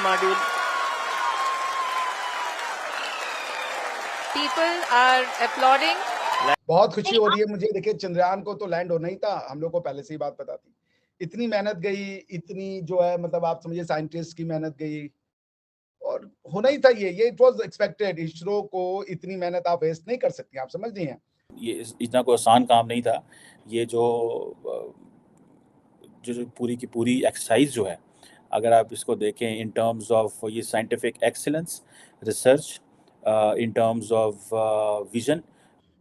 module. People are applauding. बहुत खुशी हो रही है मुझे। देखिए, चंद्रयान को तो लैंड होना ही था, हम लोग को पहले से ही बात पता थी। इतनी मेहनत गई, इतनी जो है मतलब आप समझिए साइंटिस्ट की मेहनत गई और होना ही था ये इट वाज एक्सपेक्टेड। इसरो को इतनी मेहनत आप वेस्ट नहीं कर सकती, आप समझ रही हैं। ये इतना कोई आसान काम नहीं था। ये जो पूरी की पूरी एक्सरसाइज जो है, अगर आप इसको देखें इन टर्म्स ऑफ ये scientific excellence, research, in terms of vision.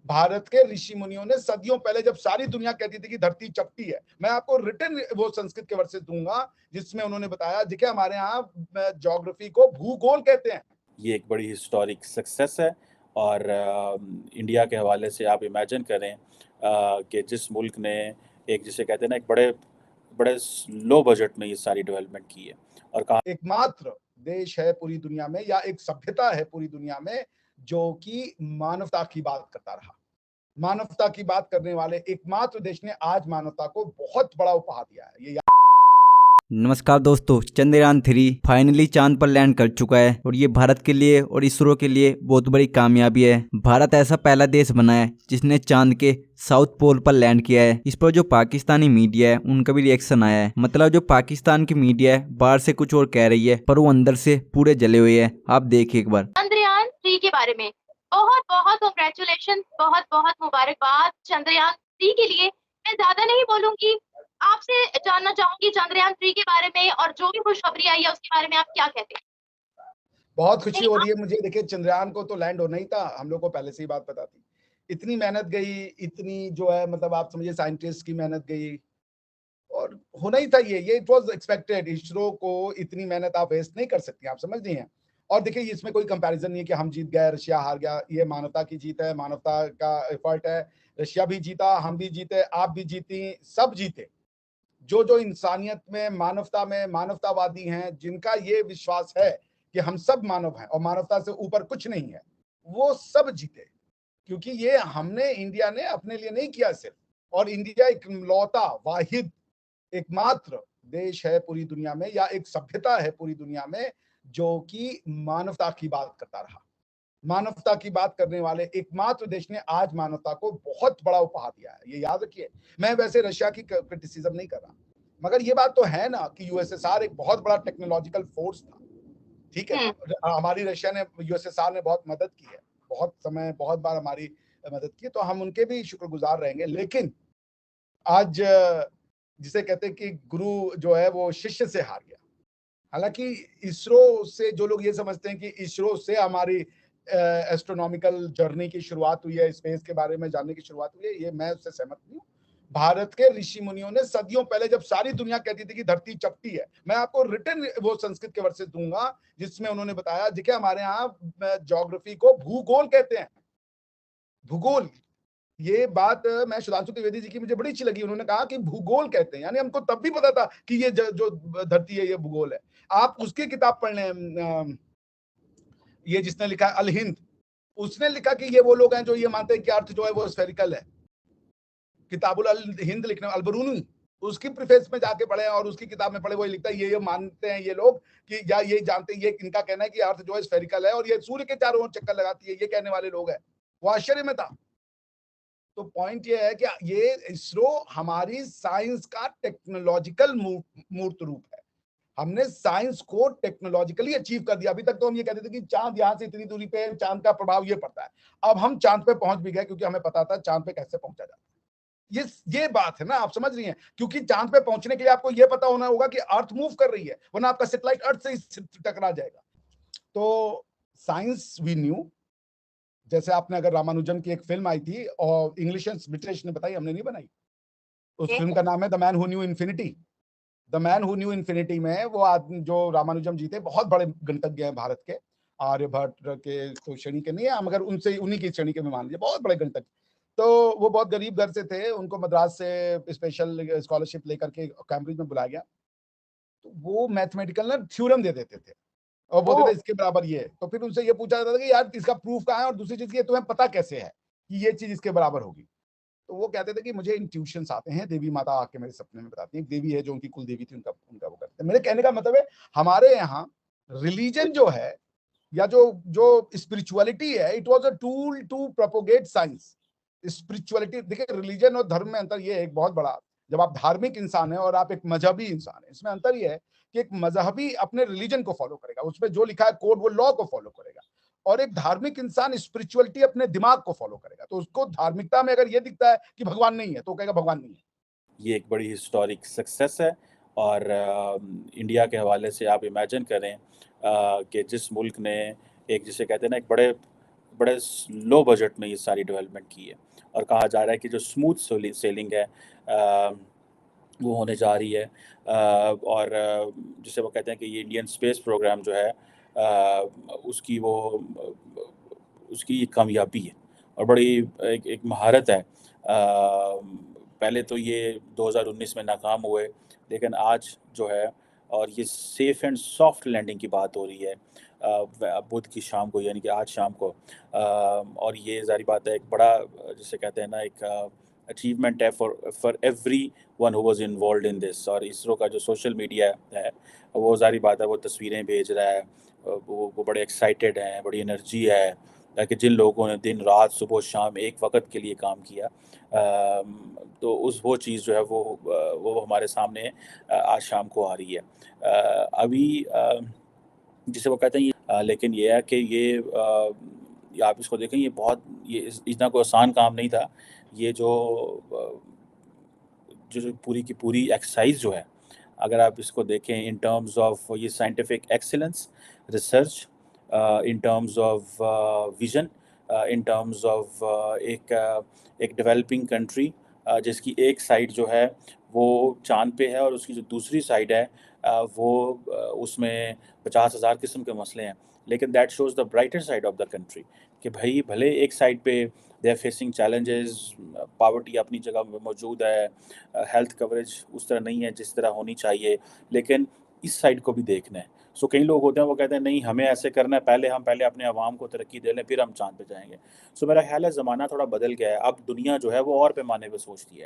Bharat के ऋषि मुनियों ने सदियों पहले, जब सारी दुनिया कहती थी कि धरती चपटी है, मैं आपको रिटन वो संस्कृत के वर्सेस दूंगा जिसमें उन्होंने बताया। देखिए, हमारे यहाँ ज्योग्राफी को भूगोल कहते हैं। ये एक बड़ी हिस्टोरिक सक्सेस है और इंडिया के हवाले से आप इमेजिन करें कि जिस मुल्क ने एक, जिसे कहते हैं ना, एक बड़े लो बजट में ये सारी डेवलपमेंट की है और कहा एकमात्र देश है पूरी दुनिया में या एक सभ्यता है पूरी दुनिया में जो कि मानवता की बात करता रहा। मानवता की बात करने वाले एकमात्र देश ने आज मानवता को बहुत बड़ा उपहार दिया है। ये नमस्कार दोस्तों, चंद्रयान 3 फाइनली चांद पर लैंड कर चुका है और ये भारत के लिए और इसरो के लिए बहुत बड़ी कामयाबी है। भारत ऐसा पहला देश बना है जिसने चांद के साउथ पोल पर लैंड किया है। इस पर जो पाकिस्तानी मीडिया है उनका भी रिएक्शन आया है। मतलब जो पाकिस्तान की मीडिया है बाहर से कुछ और कह रही है पर वो अंदर से पूरे जले हुए है। आप देखिए एक बार। चंद्रयान 3 के बारे में बहुत बहुत कांग्रेचुलेशन, बहुत बहुत मुबारकबाद चंद्रयान 3 के लिए। मैं ज्यादा नहीं बोलूंगी, आपसे जानना चाहूंगी चंद्रयान 3 के बारे में और जो भी खुशखबरी आई है उसके बारे में आप क्या कहते हैं। बहुत खुशी हो रही है मुझे। देखिए, चंद्रयान को तो लैंड होना ही था, हम लोग को पहले से ही बात पता थी। इतनी मेहनत गई, इतनी जो है मतलब आप समझिए साइंटिस्ट की मेहनत गई और होना ही था ये इट वाज एक्सपेक्टेड। इसरो को इतनी मेहनत आप वेस्ट नहीं कर सकती, आप समझ रही हैं। और देखिए, इसमें कोई कंपैरिजन नहीं है कि हम जीत गए, रशिया हार गया। ये मानवता की जीत है, मानवता का एफर्ट है। रशिया भी जीता, हम भी जीते, आप भी जीती, सब जीते। जो इंसानियत में मानवतावादी हैं, जिनका ये विश्वास है कि हम सब मानव हैं और मानवता से ऊपर कुछ नहीं है, वो सब जीते। क्योंकि ये हमने, इंडिया ने अपने लिए नहीं किया सिर्फ। और इंडिया इकलौता, वाहिद, एकमात्र देश है पूरी दुनिया में या एक सभ्यता है पूरी दुनिया में जो कि मानवता की बात करता रहा। मानवता की बात करने वाले एकमात्र देश ने आज मानवता को बहुत बड़ा उपहार दिया है, ये याद रखिए। मैं वैसे रशिया की क्रिटिसिज्म नहीं कर रहा, मगर ये बात तो है ना कि यूएसएसआर एक बहुत बड़ा टेक्नोलॉजिकल फोर्स था, ठीक है। हमारी रशिया ने, यूएसएसआर ने बहुत मदद की है, बहुत समय, बहुत बार हमारी मदद की, तो हम उनके भी शुक्रगुजार रहेंगे। लेकिन आज जिसे कहते हैं कि गुरु जो है वो शिष्य से हार गया। हालांकि इसरो से जो लोग ये समझते हैं कि इसरो से हमारी एस्ट्रोनॉमिकल जर्नी की शुरुआत हुई है, स्पेस के बारे में जानने की शुरुआत हुई है, ये मैं उससे सहमत नहीं हूँ। भारत के ऋषि मुनियों ने सदियों पहले, जब सारी दुनिया कहती थी कि धरती चपटी है, मैं आपको रिटन वो संस्कृत के वर्सेस दूंगा जिसमें उन्होंने बताया। देखिए, हमारे यहाँ ज्योग्राफी को भूगोल कहते हैं। भूगोल, ये बात मैं सुधांशु त्रिवेदी जी की मुझे बड़ी अच्छी लगी। उन्होंने कहा कि भूगोल कहते हैं, यानी हमको तब भी पता था कि ये जो धरती है ये भूगोल है। आप उसकी किताब पढ़ लें, ये जिसने लिखा है अल हिंद, उसने लिखा कि ये वो लोग हैं जो ये मानते हैं कि अर्थ जो है वो स्फेरिकल है। किताबुल अल हिंद लिखने अलबरूनी, उसकी प्रीफेस में जाके पढ़े और उसकी किताब में पढ़े, वो लिखता है ये मानते हैं ये लोग कि या ये जानते हैं, ये इनका कहना है कि अर्थ जो है स्फेरिकल है और ये सूर्य के चारों ओर चक्कर लगाती है, ये कहने वाले लोग हैं। वो आश्चर्य में था। तो पॉइंट ये है कि ये इसरो हमारी साइंस का टेक्नोलॉजिकल मूर्त रूप है। हमने साइंस को टेक्नोलॉजिकली अचीव कर दिया। अभी तक तो हम ये कहते थे कि चांद यहां से इतनी दूरी पे, चांद का प्रभाव ये पड़ता है। अब हम चांद पे पहुंच भी गए क्योंकि हमें पता था चांद पे कैसे पहुंचा जाता है। ये बात है ना, आप समझ रही हैं। क्योंकि चांद पे पहुंचने के लिए आपको ये पता होना होगा कि अर्थ मूव कर रही है, वरना आपका सैटेलाइट अर्थ से ही टकरा जाएगा। तो साइंस वी न्यू। जैसे आपने, अगर रामानुजन की एक फिल्म आई थी और इंग्लिश ब्रिटिश ने बताई, हमने नहीं बनाई। उस फिल्म का नाम है the man who knew infinity. The man who knew infinity में वो आदमी, जो रामानुजम जी थे, बहुत बड़े गणितज्ञ हैं भारत के, आर्यभट्ट के तो श्रेणी के नहीं है मगर उनसे, उन्हीं की श्रेणी के में मान लीजिए, बहुत बड़े गणितज्ञ। तो वो बहुत गरीब घर से थे, उनको मद्रास से स्पेशल स्कॉलरशिप लेकर के कैम्ब्रिज में बुलाया गया। तो वो मैथमेटिकल ना थ्योरम दे देते थे और बोलते थे इसके बराबर ये है। तो फिर उनसे ये पूछा जाता था कि यार इसका प्रूफ कहाँ है, और दूसरी चीज ये तुम्हें पता कैसे है कि ये चीज इसके बराबर होगी। तो वो कहते थे कि मुझे इंट्यूशंस आते हैं, देवी माता आके मेरे सपने में बताती है। एक देवी है जो उनकी कुल देवी थी, उनका उनका वो करते हैं। मेरे कहने का मतलब है, हमारे यहाँ रिलीजन जो है या जो जो स्पिरिचुअलिटी है, it was a tool to propagate science. Spirituality, देखिए रिलीजन और धर्म में अंतर ये है एक बहुत बड़ा, जब आप धार्मिक इंसान है और आप एक मजहबी इंसान है, इसमें अंतर ये है कि एक मजहबी अपने रिलीजन को फॉलो करेगा, उसमें जो लिखा है कोड वो लॉ को फॉलो करेगा, और एक धार्मिक इंसान स्पिरिचुअलिटी अपने दिमाग को फॉलो करेगा। तो उसको धार्मिकता में अगर ये दिखता है कि भगवान नहीं है तो वो कहेगा भगवान नहीं है। ये एक बड़ी हिस्टोरिक सक्सेस है और इंडिया के हवाले से आप इमेजिन करें कि जिस मुल्क ने एक जिसे कहते हैं ना एक बड़े बड़े लो बजट में ये सारी डेवलपमेंट की है, और कहा जा रहा है कि जो स्मूथ सेलिंग है वो होने जा रही है, और जिसे वो कहते हैं कि ये इंडियन स्पेस प्रोग्राम जो है उसकी वो उसकी कामयाबी है और बड़ी एक महारत है। पहले तो ये 2019 में नाकाम हुए, लेकिन आज जो है और ये सेफ एंड सॉफ्ट लैंडिंग की बात हो रही है बुध की शाम को, यानी कि आज शाम को, और ये ज़ाहिर बात है एक बड़ा जिसे कहते हैं ना एक अचीवमेंट है for every one who was involved in this. और इसरो का जो सोशल मीडिया है वो ज़ाहिर बात है वो तस्वीरें भेज रहा है, वो बड़े एक्साइटेड हैं, बड़ी एनर्जी है, ताकि जिन लोगों ने दिन रात सुबह शाम एक वक्त के लिए काम किया, तो वो चीज़ जो है वो हमारे सामने आज शाम को आ रही है। अभी जिसे वो कहते हैं लेकिन ये है कि ये आप इसको देखें, ये बहुत इतना कोई आसान काम नहीं था। ये जो पूरी की पूरी एक्सरसाइज जो है, अगर आप इसको देखें इन टर्म्स ऑफ ये scientific excellence, research, in terms of vision, in terms of एक डेवलपिंग कंट्री जिसकी एक साइड जो है वो चांद पे है और उसकी जो दूसरी साइड है वो उसमें 50,000 किस्म के मसले हैं, लेकिन that shows the brighter side of the country कि भाई भले एक साइड पे they are facing challenges, poverty अपनी जगह में मौजूद है, हेल्थ कवरेज उस तरह नहीं है जिस तरह होनी चाहिए, लेकिन इस साइड को भी देखना है। सो कई लोग होते हैं वो कहते हैं नहीं हमें ऐसे करना है, पहले अपने अवाम को तरक्की दे लें फिर हम चाँद पे जाएँगे। सो मेरा ख्याल है ज़माना थोड़ा बदल गया है, अब दुनिया जो है वो और पैमाने पे सोचती है।